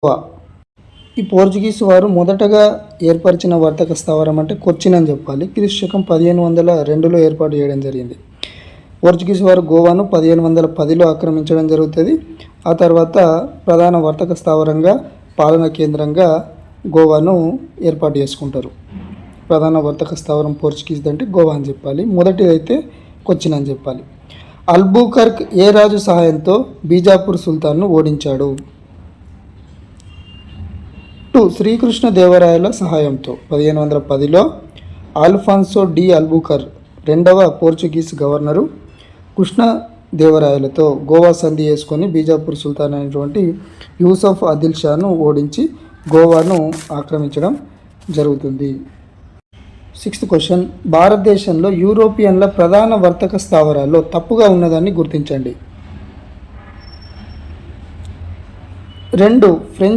గోవా. ఈ పోర్చుగీస్ వారు మొదటగా ఏర్పరిచిన వర్తక స్థావరం అంటే కొచ్చిన్ అని చెప్పాలి. క్రీస్తు 1502లో ఏర్పాటు చేయడం జరిగింది. పోర్చుగీస్ వారు గోవాను 1510లో ఆక్రమించడం జరుగుతుంది. ఆ తర్వాత ప్రధాన వర్తక స్థావరంగా, పాలనా కేంద్రంగా గోవాను ఏర్పాటు చేసుకుంటారు. ప్రధాన వర్తక స్థావరం పోర్చుగీస్ అంటే గోవా అని చెప్పాలి. మొదటిదైతే కొచ్చిన్ అని చెప్పాలి. అల్బుకర్క్ ఏ రాజు సహాయంతో బీజాపూర్ సుల్తాన్ను ఓడించాడు? 2. శ్రీకృష్ణ దేవరాయల సహాయంతో 1510లో ఆల్ఫాన్సో డి అల్బుకర్ రెండవ పోర్చుగీస్ గవర్నరు కృష్ణదేవరాయలతో గోవా సంధి చేసుకొని బీజాపూర్ సుల్తాన్ అయినటువంటి యూసఫ్ ఆదిల్ షాను ఓడించి గోవాను ఆక్రమించడం జరుగుతుంది. 6th క్వశ్చన్, భారతదేశంలో యూరోపియన్ల ప్రధాన వర్తక స్థావరాల్లో తప్పుగా ఉన్నదాన్ని గుర్తించండి. 2. ఫ్రెంచ్